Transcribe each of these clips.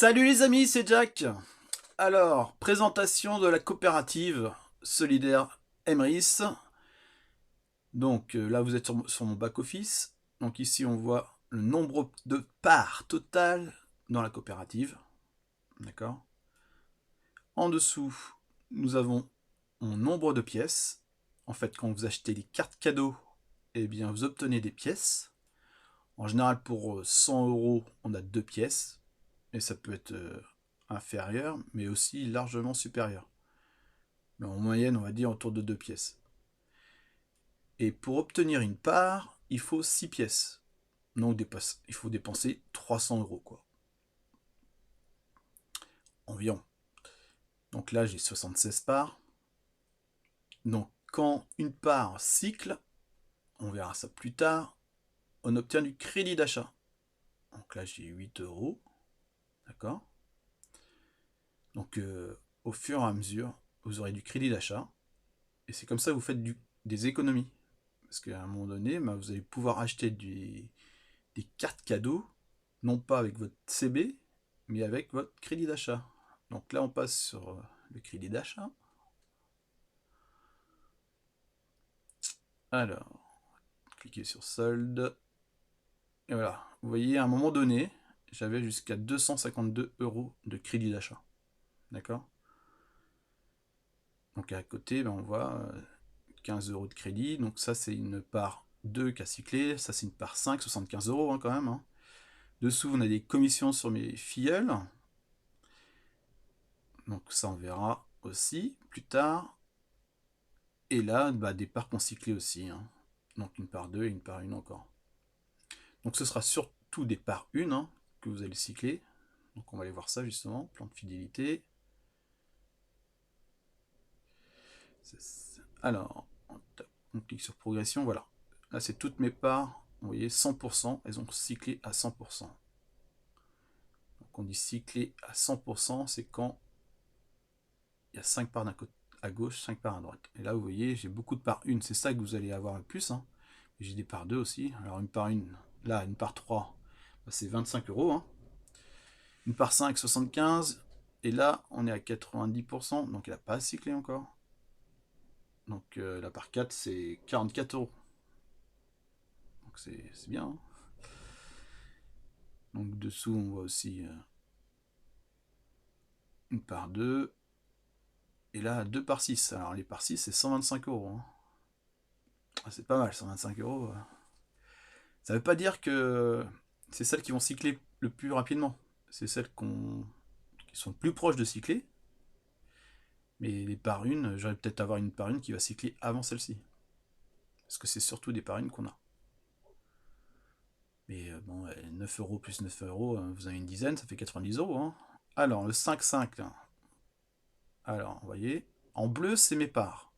Salut les amis, c'est Jack. Alors, présentation de la coopérative solidaire Emrys. Donc là, vous êtes sur mon back-office. Donc ici, on voit le nombre de parts totales dans la coopérative. D'accord. En dessous, nous avons mon nombre de pièces. En fait, quand vous achetez les cartes cadeaux, eh bien, vous obtenez des pièces. En général, pour 100 euros, on a 2 pièces. Et ça peut être inférieur, mais aussi largement supérieur. Mais en moyenne, on va dire autour de 2 pièces. Et pour obtenir une part, il faut 6 pièces. Donc il faut dépenser 300 euros, quoi. Environ. Donc là, j'ai 76 parts. Donc quand une part cycle, on verra ça plus tard, on obtient du crédit d'achat. Donc là, j'ai 8 euros. D'accord. Donc au fur et à mesure, vous aurez du crédit d'achat. Et c'est comme ça que vous faites des économies. Parce qu'à un moment donné, vous allez pouvoir acheter des cartes cadeaux, non pas avec votre CB, mais avec votre crédit d'achat. Donc là, on passe sur le crédit d'achat. Alors, cliquez sur solde. Et voilà, vous voyez, à un moment donné, j'avais jusqu'à 252 euros de crédit d'achat. D'accord. Donc à côté, on voit 15 euros de crédit. Donc ça, c'est une part 2 qui a cyclé. Ça, c'est une part 5, 75 euros quand même. Dessous, on a des commissions sur mes filleuls. Donc ça, on verra aussi plus tard. Et là, des parts qu'on cyclées aussi. Donc une part 2 et une part 1 encore. Donc ce sera surtout des parts 1 que vous allez cycler. Donc on va aller voir ça justement. Plan de fidélité. Alors, on clique sur progression. Voilà. Là, c'est toutes mes parts. Vous voyez, 100%. Elles ont cyclé à 100%. Donc on dit cycler à 100%, c'est quand il y a 5 parts d'un côté à gauche, 5 parts à droite. Et là, vous voyez, j'ai beaucoup de parts 1. C'est ça que vous allez avoir le plus. J'ai des parts 2 aussi. Alors, une part 1, là, une part 3, c'est 25 euros. Une part 5, 75. Et là, on est à 90%. Donc, elle n'a pas cyclé encore. Donc, la part 4, c'est 44 euros. Donc, c'est bien. Donc, dessous, on voit aussi une part 2. Et là, 2 par 6. Alors, les par 6, c'est 125 euros. C'est pas mal, 125 euros. Ça veut pas dire que c'est celles qui vont cycler le plus rapidement. C'est celles qui sont le plus proches de cycler. Mais les par une, j'aurais peut-être avoir une par une qui va cycler avant celle-ci. Parce que c'est surtout des par une qu'on a. Mais bon, 9 euros plus 9 euros, vous avez une dizaine, ça fait 90 euros. Alors, le 5-5, là. Alors, vous voyez, en bleu, c'est mes parts.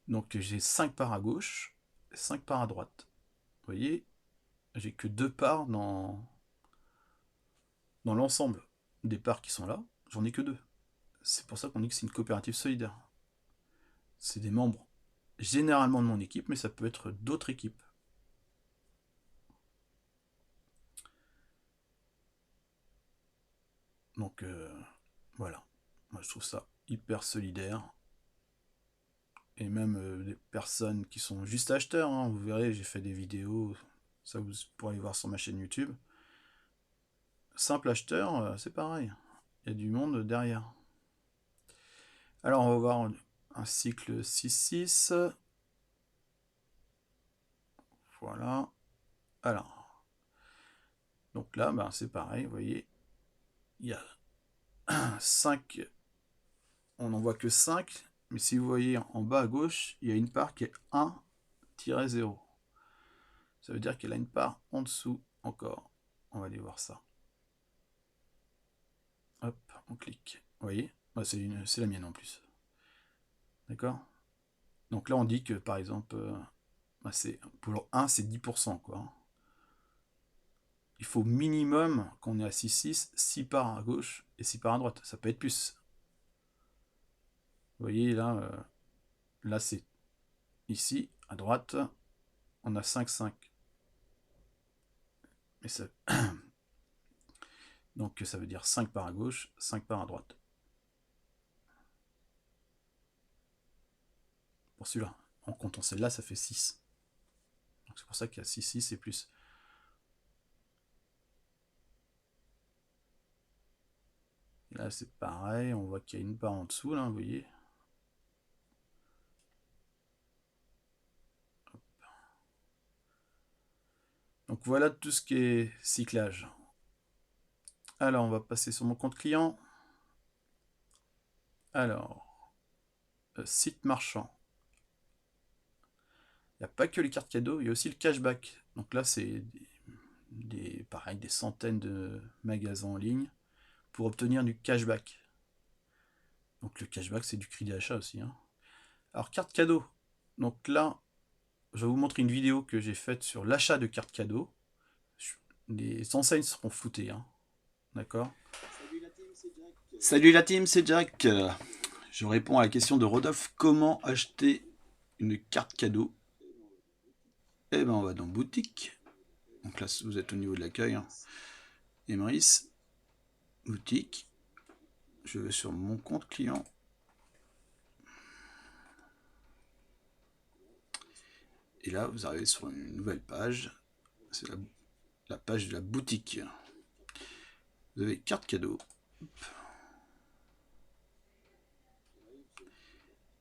Donc, j'ai 5 parts à gauche, 5 parts à droite. Vous voyez, j'ai que 2 parts dans l'ensemble des parts qui sont là. J'en ai que 2. C'est pour ça qu'on dit que c'est une coopérative solidaire. C'est des membres généralement de mon équipe, mais ça peut être d'autres équipes. Donc voilà, moi je trouve ça hyper solidaire. Et même des personnes qui sont juste acheteurs, vous verrez, j'ai fait des vidéos, ça vous pourrez aller voir sur ma chaîne YouTube. Simple acheteur, c'est pareil, il y a du monde derrière. Alors on va voir un cycle 6-6. Voilà. Alors, donc là, c'est pareil, vous voyez, il y a 5, on n'en voit que 5, mais si vous voyez en bas à gauche, il y a une part qui est 1-0. Ça veut dire qu'elle a une part en dessous encore. On va aller voir ça. Hop, on clique. Vous voyez, c'est la mienne en plus. D'accord. Donc là, on dit que par exemple, pour 1, c'est 10%. Quoi. Il faut minimum, quand on est à 6-6, 6 parts à gauche et 6 parts à droite. Ça peut être plus. Vous voyez, là c'est ici, à droite, on a 5-5. Mais ça... Donc ça veut dire 5 parts à gauche, 5 parts à droite. Pour celui-là, en comptant celle-là, ça fait 6. C'est pour ça qu'il y a 6, 6 et plus. Et là, c'est pareil, on voit qu'il y a une part en dessous, là, vous voyez. Hop. Donc voilà tout ce qui est cyclage. Alors, on va passer sur mon compte client. Alors, site marchand. Il n'y a pas que les cartes cadeaux, il y a aussi le cashback. Donc là, c'est pareil, des centaines de magasins en ligne pour obtenir du cashback. Donc le cashback, c'est du crédit d'achat aussi. Hein. Alors, carte cadeau. Donc là, je vais vous montrer une vidéo que j'ai faite sur l'achat de cartes cadeaux. Les enseignes seront floutées. Hein. D'accord. Salut la team, c'est Jack. Je réponds à la question de Rodolphe. Comment acheter une carte cadeau? Eh ben, on va dans boutique. Donc là, vous êtes au niveau de l'accueil. Hein. Emrys, boutique. Je vais sur mon compte client. Et là, vous arrivez sur une nouvelle page. C'est la page de la boutique. Vous avez carte cadeau.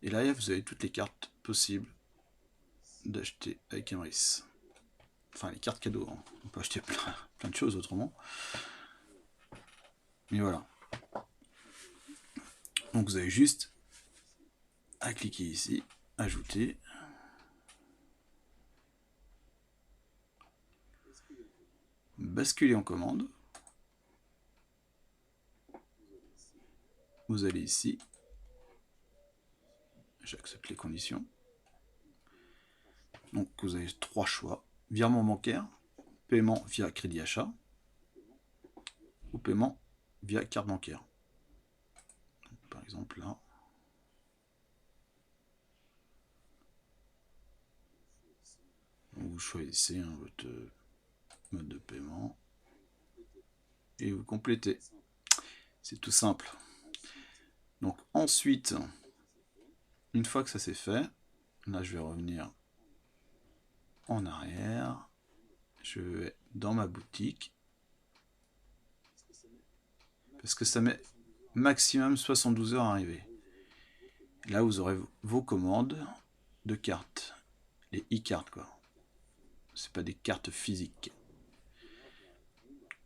Et là, vous avez toutes les cartes possibles d'acheter avec Emrys. Enfin, les cartes cadeaux. Hein. On peut acheter plein de choses autrement. Mais voilà. Donc vous avez juste à cliquer ici, ajouter. Basculer en commande. Vous allez ici. J'accepte les conditions. Donc vous avez 3 choix. Virement bancaire, paiement via crédit achat ou paiement via carte bancaire. Donc, par exemple là. Vous choisissez votre mode de paiement et vous complétez. C'est tout simple. Donc ensuite, une fois que ça c'est fait, là je vais revenir en arrière. Je vais dans ma boutique. Parce que ça met maximum 72 heures à arriver. Là, vous aurez vos commandes de cartes. Les e-cartes, quoi. C'est pas des cartes physiques.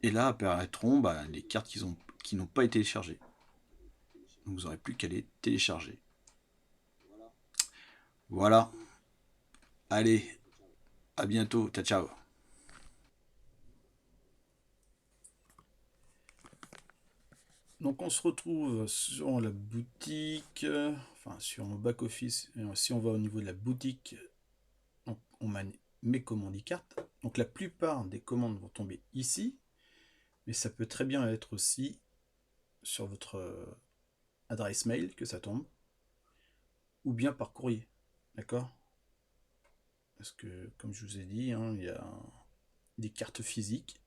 Et là apparaîtront les cartes qui n'ont pas été téléchargées. Donc, vous n'aurez plus qu'à les télécharger. Voilà. Allez, à bientôt. Ciao, ciao. Donc on se retrouve sur la boutique, enfin sur mon back-office. Si on va au niveau de la boutique, on met mes commandes e-cartes. Donc la plupart des commandes vont tomber ici, mais ça peut très bien être aussi sur votre adresse mail que ça tombe, ou bien par courrier. D'accord? Parce que, comme je vous ai dit, hein, il y a des cartes physiques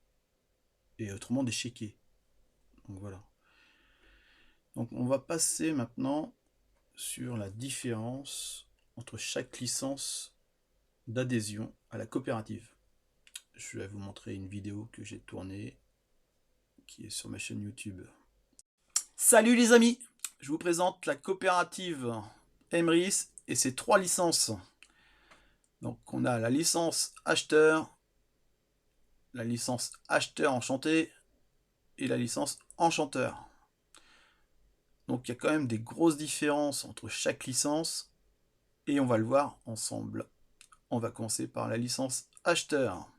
et autrement des chéquiers. Donc voilà. Donc on va passer maintenant sur la différence entre chaque licence d'adhésion à la coopérative. Je vais vous montrer une vidéo que j'ai tournée qui est sur ma chaîne YouTube. Salut les amis, je vous présente la coopérative Emrys et ses 3 licences. Donc on a la licence acheteur enchanté et la licence enchanteur. Donc il y a quand même des grosses différences entre chaque licence et on va le voir ensemble. On va commencer par la licence acheteur.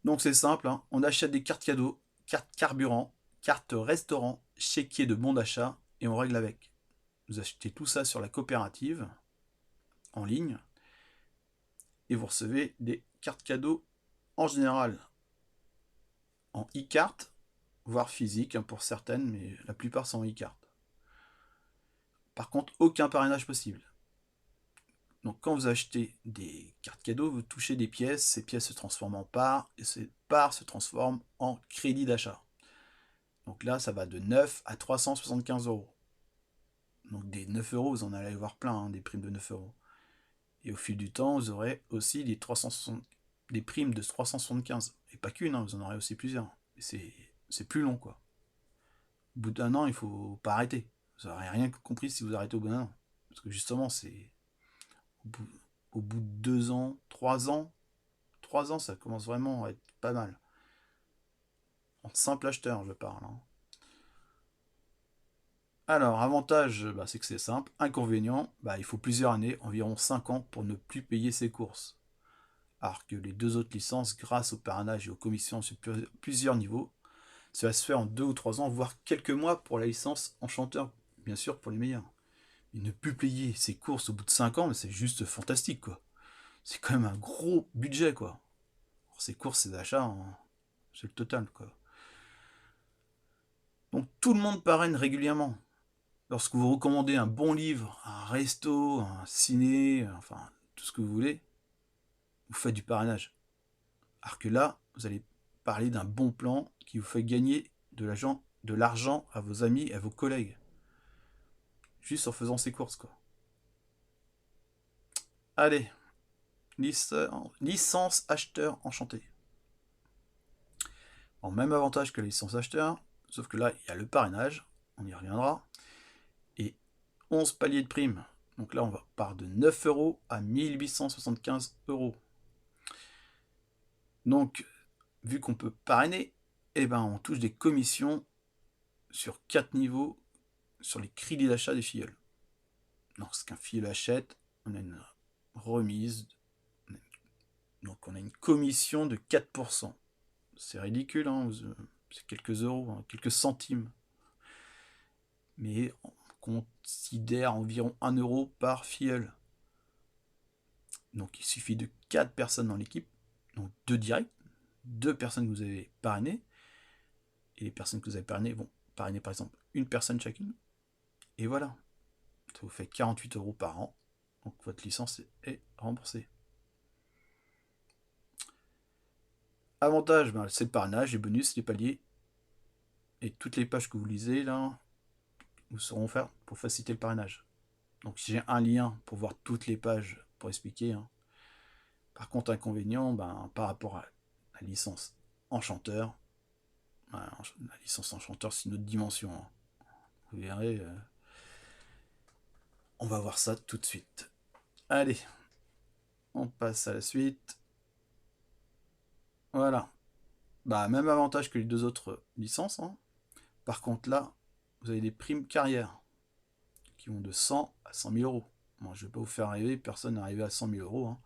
Donc c'est simple, hein. On achète des cartes cadeaux, cartes carburant, cartes restaurant, chéquier de bons d'achat et on règle avec. Vous achetez tout ça sur la coopérative en ligne et vous recevez des cartes cadeaux en général en e-carte, voire physique pour certaines, mais la plupart sont en e-carte. Par contre, aucun parrainage possible. Donc quand vous achetez des cartes cadeaux, vous touchez des pièces, ces pièces se transforment en parts, et ces parts se transforment en crédit d'achat. Donc là, ça va de 9 à 375 euros. Donc des 9 euros, vous en allez avoir plein, hein, des primes de 9 euros. Et au fil du temps, vous aurez aussi des primes de 375. Et pas qu'une, hein, vous en aurez aussi plusieurs. C'est plus long, quoi. Au bout d'un an, il faut pas arrêter. Vous n'aurez rien compris si vous arrêtez au bout d'un an. Parce que justement, c'est au bout de 2 ans, 3 ans, ça commence vraiment à être pas mal. En simple acheteur, je parle. Hein. Alors, avantage, bah, c'est que c'est simple. Inconvénient, bah, il faut plusieurs années, environ 5 ans, pour ne plus payer ses courses. Alors que les deux autres licences, grâce au parrainage et aux commissions sur plusieurs niveaux, ça va se faire en 2 ou 3 ans, voire quelques mois pour la licence enchanteur, bien sûr pour les meilleurs. Et ne plus payer ses courses au bout de 5 ans, c'est juste fantastique, quoi. C'est quand même un gros budget, quoi. Alors, ces courses, ces achats, hein, c'est le total, quoi. Donc tout le monde parraine régulièrement. Lorsque vous recommandez un bon livre, un resto, un ciné, enfin tout ce que vous voulez, vous faites du parrainage. Alors que là, vous allez parler d'un bon plan qui vous fait gagner de l'argent à vos amis et à vos collègues. Juste en faisant ses courses, quoi. Allez, licence acheteur enchanté. Bon, même avantage que la licence acheteur, sauf que là, il y a le parrainage, on y reviendra, et 11 paliers de primes. Donc là, on part de 9 euros à 1875 euros. Donc, vu qu'on peut parrainer, eh ben, on touche des commissions sur 4 niveaux sur les crédits d'achat des filleuls. Lorsqu'un filleul achète, on a une remise, donc on a une commission de 4%. C'est ridicule, hein, c'est quelques euros, hein, quelques centimes. Mais on considère environ 1 euro par filleul. Donc il suffit de 4 personnes dans l'équipe, donc 2 directs, 2 personnes que vous avez parrainées, et les personnes que vous avez parrainées vont parrainer par exemple une personne chacune, et voilà, ça vous fait 48 euros par an, donc votre licence est remboursée. Avantage, ben, c'est le parrainage, les bonus, les paliers, et toutes les pages que vous lisez là, vous seront offertes pour faciliter le parrainage. Donc j'ai un lien pour voir toutes les pages pour expliquer. Hein. Par contre, inconvénient, ben, par rapport à la licence enchanteur, ben, la licence enchanteur c'est une autre dimension. Hein. Vous verrez, on va voir ça tout de suite. Allez, on passe à la suite. Voilà. Bah, même avantage que les deux autres licences. Hein. Par contre, là, vous avez des primes carrière qui vont de 100 à 100 000 euros. Moi, je ne vais pas vous faire rêver, personne n'est arrivé à 100 000 euros. Hein.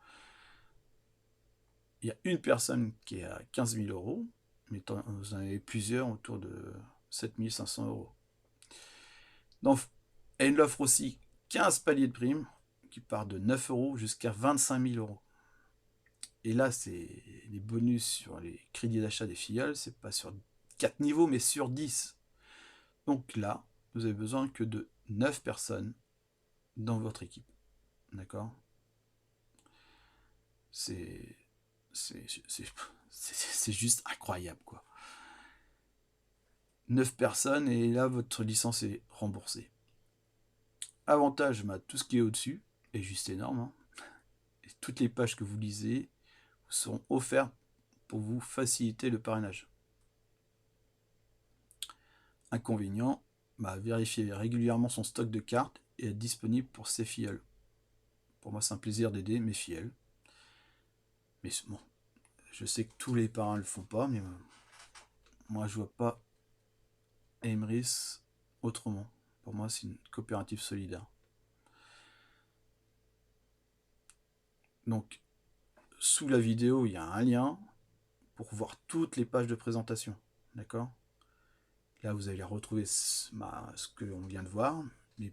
Il y a une personne qui est à 15 000 euros, mais vous en avez plusieurs autour de 7 500 euros. Donc, elle offre aussi 15 paliers de primes qui partent de 9 euros jusqu'à 25 000 euros. Et là, c'est les bonus sur les crédits d'achat des filleuls, c'est pas sur 4 niveaux, mais sur 10. Donc là, vous avez besoin que de 9 personnes dans votre équipe. D'accord? C'est juste incroyable, quoi. 9 personnes et là, votre licence est remboursée. Avantage, bah, tout ce qui est au-dessus est juste énorme. Hein. Et toutes les pages que vous lisez vous seront offertes pour vous faciliter le parrainage. Inconvénient, bah, vérifiez régulièrement son stock de cartes et être disponible pour ses filleuls. Pour moi, c'est un plaisir d'aider mes filleuls. Mais bon, je sais que tous les parents ne le font pas, mais moi, je vois pas Emrys autrement. Pour moi, c'est une coopérative solidaire. Donc, sous la vidéo, il y a un lien pour voir toutes les pages de présentation. D'accord? Là, vous allez retrouver ce que l'on vient de voir. Mais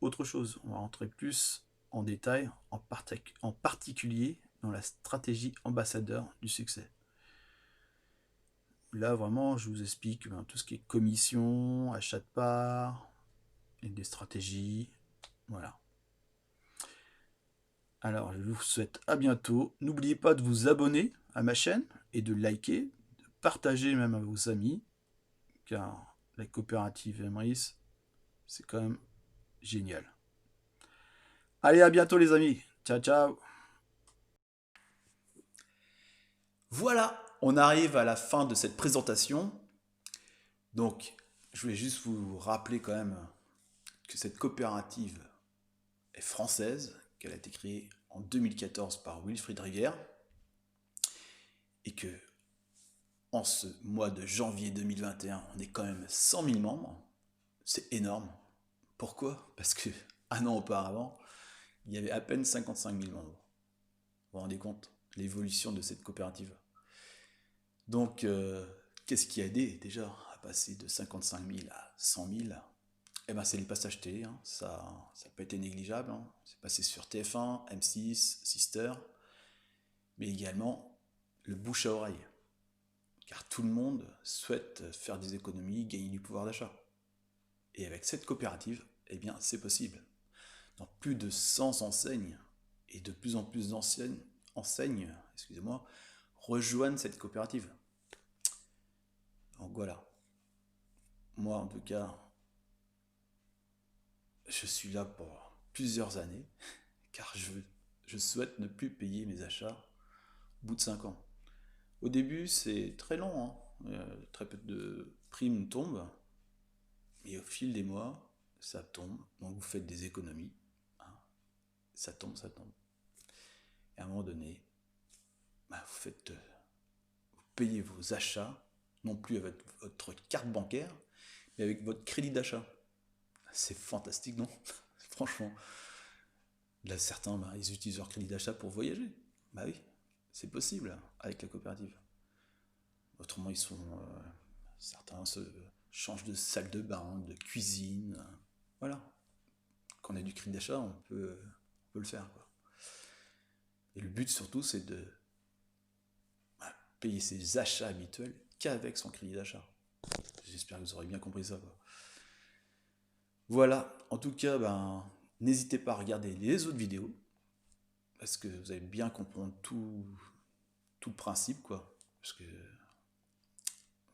autre chose, on va rentrer plus en détail, en particulier dans la stratégie ambassadeur du succès. Là, vraiment, je vous explique tout ce qui est commission, achat de parts, et des stratégies. Voilà. Alors, je vous souhaite à bientôt. N'oubliez pas de vous abonner à ma chaîne et de liker, de partager même à vos amis, car la coopérative Emrys, c'est quand même génial. Allez, à bientôt les amis. Ciao, ciao. Voilà, on arrive à la fin de cette présentation. Donc, je voulais juste vous rappeler quand même que cette coopérative est française, qu'elle a été créée en 2014 par Wilfried Rieger, et que en ce mois de janvier 2021, on est quand même 100 000 membres. C'est énorme. Pourquoi? Parce que un an auparavant, il y avait à peine 55 000 membres. Vous vous rendez compte l'évolution de cette coopérative? Donc, qu'est-ce qui a aidé déjà à passer de 55 000 à 100 000? Eh ben, c'est les passages télé, hein. Ça n'a pas été négligeable, hein. C'est passé sur TF1, M6, Sister, mais également le bouche à oreille. Car tout le monde souhaite faire des économies, gagner du pouvoir d'achat. Et avec cette coopérative, eh bien, c'est possible. Dans plus de 100 enseignes, et de plus en plus d'anciennes enseignes, excusez-moi, rejoignent cette coopérative. Donc voilà. Moi, en tout cas, je suis là pour plusieurs années, car je souhaite ne plus payer mes achats au bout de 5 ans. Au début, c'est très long, hein. Très peu de primes tombent, et au fil des mois, ça tombe. Donc vous faites des économies, hein. Ça tombe, ça tombe. Et à un moment donné, bah, vous payez vos achats, non plus avec votre carte bancaire, mais avec votre crédit d'achat. C'est fantastique, non? Franchement. Là, certains, bah, ils utilisent leur crédit d'achat pour voyager. Bah oui, c'est possible avec la coopérative. Autrement, certains se changent de salle de bain, de cuisine. Voilà. Quand on a du crédit d'achat, on peut le faire, quoi. Et le but surtout, c'est de payer ses achats habituels qu'avec son crédit d'achat. J'espère que vous aurez bien compris ça, quoi. Voilà. En tout cas, ben, n'hésitez pas à regarder les autres vidéos, parce que vous allez bien comprendre tout le principe, quoi. Parce que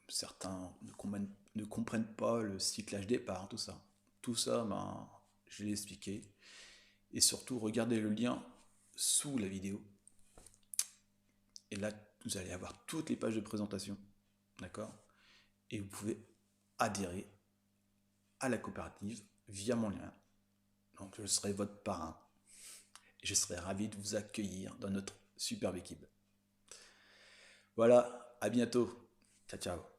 certains ne comprennent pas le cyclage départ, tout ça. Tout ça, ben, je l'ai expliqué. Et surtout, regardez le lien sous la vidéo. Et là, vous allez avoir toutes les pages de présentation. D'accord? Et vous pouvez adhérer à la coopérative via mon lien. Donc, je serai votre parrain. Et je serai ravi de vous accueillir dans notre superbe équipe. Voilà, à bientôt. Ciao, ciao.